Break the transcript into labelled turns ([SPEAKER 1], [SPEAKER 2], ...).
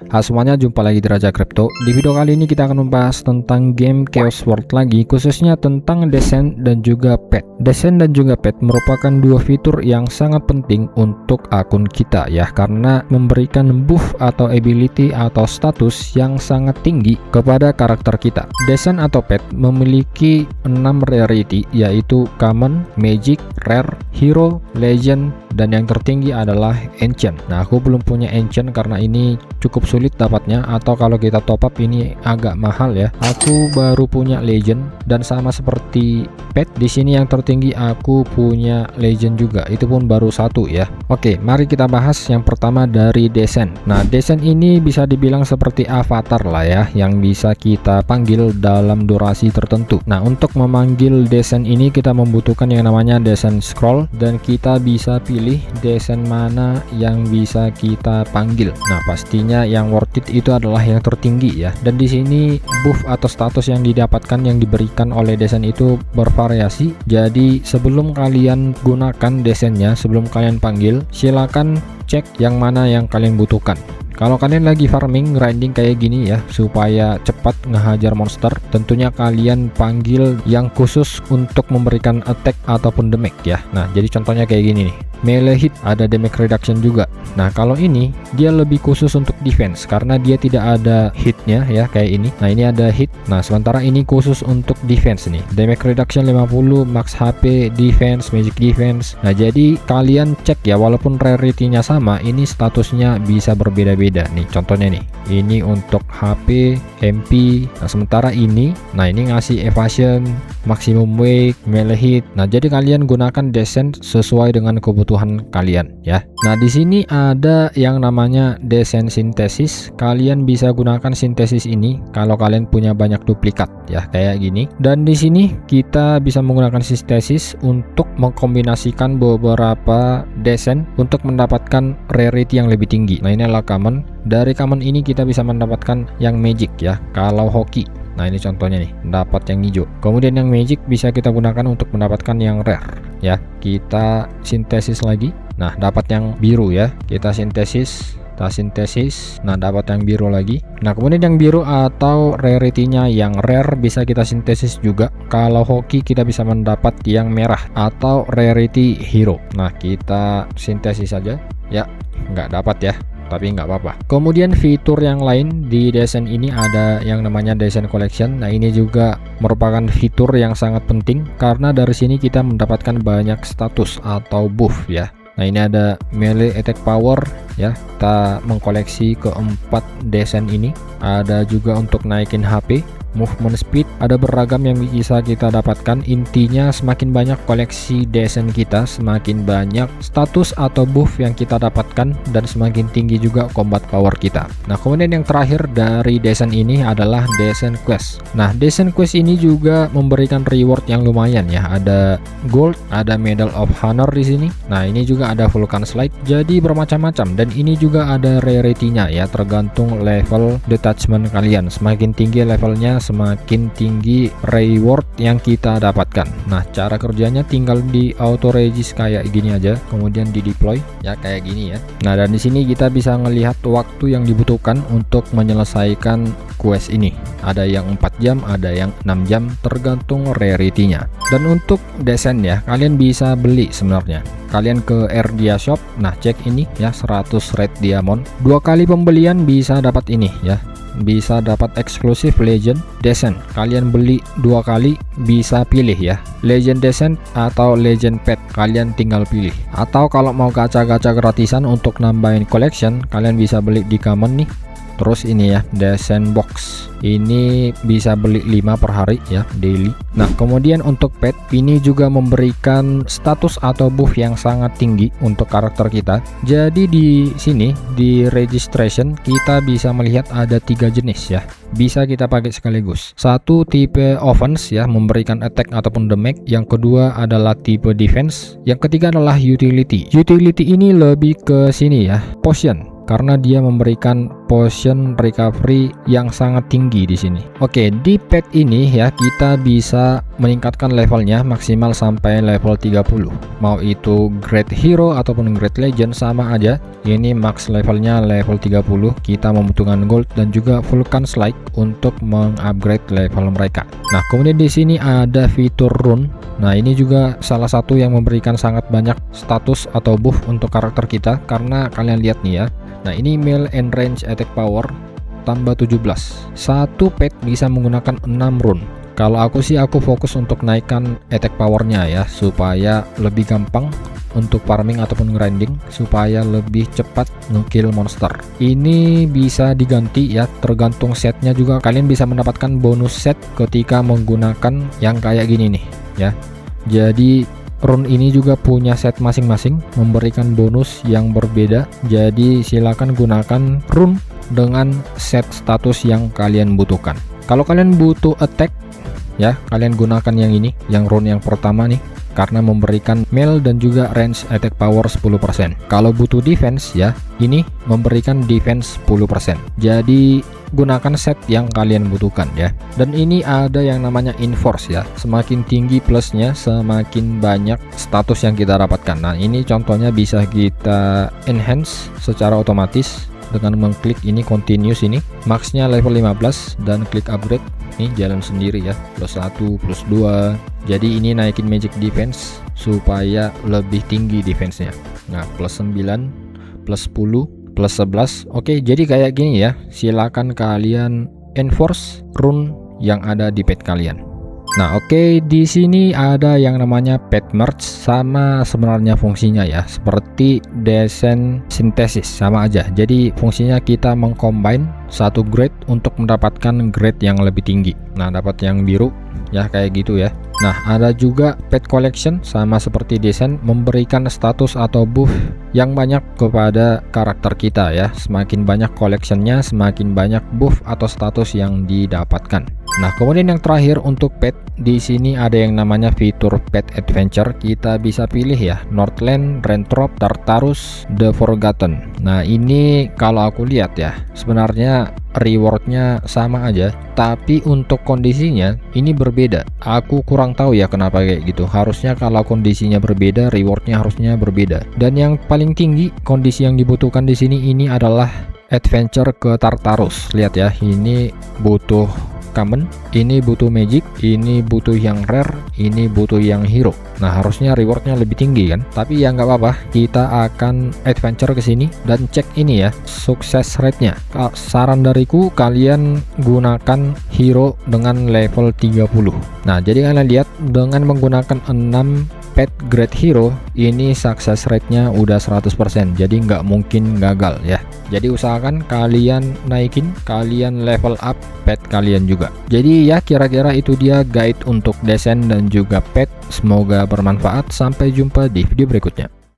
[SPEAKER 1] Semuanya, jumpa lagi di Raja Crypto. Di video kali ini kita akan membahas tentang game Chaos World lagi, khususnya tentang Descent dan juga Pet. Descent dan juga Pet merupakan dua fitur yang sangat penting untuk akun kita ya, karena memberikan buff atau ability atau status yang sangat tinggi kepada karakter kita. Descent atau Pet memiliki 6 rarity, yaitu Common, Magic, Rare, Hero, Legend, dan yang tertinggi adalah Ancient. Nah, aku belum punya Ancient karena ini cukup sulit dapatnya, atau kalau kita top up ini agak mahal ya. Aku baru punya Legend, dan sama seperti Pet di sini yang tertinggi aku punya Legend juga, itu pun baru satu ya. Oke, mari kita bahas yang pertama dari Descent. Nah, Descent ini bisa dibilang seperti avatar lah ya, yang bisa kita panggil dalam durasi tertentu. Nah, untuk memanggil Descent ini kita membutuhkan yang namanya Descent Scroll, dan kita bisa pilih Descent mana yang bisa kita panggil. Nah, pastinya yang worth it itu adalah yang tertinggi ya. Dan di sini buff atau status yang didapatkan yang diberikan oleh Descent itu bervariasi. Jadi sebelum kalian gunakan Descentnya, sebelum kalian panggil, silakan cek yang mana yang kalian butuhkan. Kalau kalian lagi farming, grinding kayak gini ya, supaya cepat ngehajar monster, tentunya kalian panggil yang khusus untuk memberikan attack ataupun damage ya. Nah, jadi contohnya kayak gini nih. Melee hit, ada damage reduction juga. Nah, kalau ini dia lebih khusus untuk defense karena dia tidak ada hitnya ya, kayak ini. Nah, ini ada hit. Nah, sementara ini khusus untuk defense nih. Damage reduction 50, max HP, defense, magic defense. Nah, jadi kalian cek ya, walaupun rarity-nya sama, ini statusnya bisa berbeda-beda nih. Contohnya nih, ini untuk HP, MP. Nah, sementara ini, nah ini ngasih evasion, maximum weight, melee hit. Nah, jadi kalian gunakan Descent sesuai dengan kebutuhan kalian ya. Nah, di sini ada yang namanya Descent Synthesis. Kalian bisa gunakan sintesis ini kalau kalian punya banyak duplikat ya, kayak gini. Dan di sini kita bisa menggunakan sintesis untuk mengkombinasikan beberapa Descent untuk mendapatkan rarity yang lebih tinggi. Nah, ini adalah common. Dari common ini kita bisa mendapatkan yang magic ya. Kalau hoki, nah ini contohnya nih, dapat yang hijau. Kemudian yang magic bisa kita gunakan untuk mendapatkan yang rare ya. Kita sintesis lagi. Nah, dapat yang biru ya. Kita sintesis, nah dapat yang biru lagi. Nah, kemudian yang biru atau rarity-nya yang rare bisa kita sintesis juga. Kalau hoki kita bisa mendapat yang merah atau rarity hero. Nah, kita sintesis saja ya. Nggak dapat ya, tapi nggak apa-apa. Kemudian fitur yang lain di Descent ini ada yang namanya Descent Collection. Nah, ini juga merupakan fitur yang sangat penting karena dari sini kita mendapatkan banyak status atau buff ya. Nah, ini ada melee attack power ya, kita mengkoleksi keempat Descent ini. Ada juga untuk naikin HP, movement speed, ada beragam yang bisa kita dapatkan. Intinya semakin banyak koleksi Descent kita, semakin banyak status atau buff yang kita dapatkan, dan semakin tinggi juga combat power kita. Nah, kemudian yang terakhir dari Descent ini adalah Descent Quest. Nah, Descent Quest ini juga memberikan reward yang lumayan ya. Ada gold, ada Medal of Honor di sini. Nah, ini juga ada Vulcan Slide. Jadi bermacam-macam, dan ini juga ada rarity-nya ya, tergantung level detachment kalian. Semakin tinggi levelnya, semakin tinggi reward yang kita dapatkan. Nah, cara kerjanya tinggal di auto regis kayak gini aja, kemudian di deploy ya kayak gini ya. Nah, dan di sini kita bisa melihat waktu yang dibutuhkan untuk menyelesaikan quest ini. Ada yang 4 jam, ada yang 6 jam, tergantung rarity-nya. Dan untuk Descent ya, kalian bisa beli sebenarnya. Kalian ke RDA Shop, nah cek ini ya, 100 red diamond. 2 kali pembelian bisa dapat ini ya. Bisa dapat eksklusif Legend Descent. Kalian beli 2 kali bisa pilih ya, Legend Descent atau Legend Pet. Kalian tinggal pilih. Atau kalau mau gacha-gacha gratisan untuk nambahin collection, kalian bisa beli di common nih. Terus ini ya, Descent Box. Ini bisa beli 5 per hari ya, daily. Nah, kemudian untuk pet ini juga memberikan status atau buff yang sangat tinggi untuk karakter kita. Jadi di sini di registration kita bisa melihat ada 3 jenis ya. Bisa kita pakai sekaligus. Satu tipe offense ya, memberikan attack ataupun damage. Yang kedua adalah tipe defense. Yang ketiga adalah utility. Utility ini lebih ke sini ya, potion. karena dia memberikan potion recovery yang sangat tinggi di sini. Oke, di pet ini ya kita bisa meningkatkan levelnya maksimal sampai level 30. Mau itu Great Hero ataupun Great Legend sama aja. Ini max levelnya level 30. Kita membutuhkan gold dan juga Vulcan Slide untuk mengupgrade level mereka. Nah, kemudian di sini ada fitur rune. Nah, ini juga salah satu yang memberikan sangat banyak status atau buff untuk karakter kita, karena kalian lihat nih ya. Nah, ini melee and range attack power tambah 17. Satu pet bisa menggunakan 6 rune. Kalau aku sih aku fokus untuk naikkan attack powernya ya, supaya lebih gampang untuk farming ataupun grinding, supaya lebih cepat ngekill monster. Ini bisa diganti ya, tergantung setnya juga. Kalian bisa mendapatkan bonus set ketika menggunakan yang kayak gini nih ya. Jadi rune ini juga punya set masing-masing, memberikan bonus yang berbeda. Jadi silakan gunakan rune dengan set status yang kalian butuhkan. Kalau kalian butuh attack ya, kalian gunakan yang ini, yang rune yang pertama nih, karena memberikan melee dan juga range attack power 10%. Kalau butuh defense ya, ini memberikan defense 10%. Jadi gunakan set yang kalian butuhkan ya. Dan ini ada yang namanya enforce ya. Semakin tinggi plusnya, semakin banyak status yang kita dapatkan. Nah, ini contohnya bisa kita enhance secara otomatis dengan mengklik ini continuous, ini maxnya level 15 dan klik upgrade. Nih jalan sendiri ya, plus 1 plus 2. Jadi ini naikin magic defense supaya lebih tinggi defense-nya. Nah, plus 9, plus 10, plus 11. Oke, jadi kayak gini ya. Silakan kalian enforce rune yang ada di pet kalian. Nah, oke, di sini ada yang namanya pet merge, sama sebenarnya fungsinya ya, seperti descent synthesis, sama aja. Jadi fungsinya kita mengcombine satu grade untuk mendapatkan grade yang lebih tinggi. Nah, dapat yang biru ya, kayak gitu ya. Nah, ada juga pet collection, sama seperti descent, memberikan status atau buff yang banyak kepada karakter kita ya. Semakin banyak collectionnya, semakin banyak buff atau status yang didapatkan. Nah, kemudian yang terakhir untuk pet, di sini ada yang namanya fitur pet adventure. Kita bisa pilih ya, Northland, Rentrop, Tartarus, The Forgotten. Nah, ini kalau aku lihat ya, sebenarnya rewardnya sama aja, tapi untuk kondisinya ini berbeda. Aku kurang tahu ya kenapa kayak gitu. Harusnya kalau kondisinya berbeda, rewardnya harusnya berbeda. Dan yang paling tinggi kondisi yang dibutuhkan di sini ini adalah adventure ke Tartarus. Lihat ya, ini butuh common, ini butuh magic, ini butuh yang rare, ini butuh yang hero. Nah, harusnya rewardnya lebih tinggi kan, tapi ya nggak apa-apa, kita akan adventure ke sini dan cek ini ya, sukses rate-nya. Saran dariku kalian gunakan hero dengan level 30. Nah, jadi kalian lihat dengan menggunakan 6 pet Great Hero ini success rate-nya udah 100%, jadi nggak mungkin gagal ya. Jadi usahakan kalian naikin, kalian level up pet kalian juga. Jadi ya kira-kira itu dia guide untuk descent dan juga pet. Semoga bermanfaat. Sampai jumpa di video berikutnya.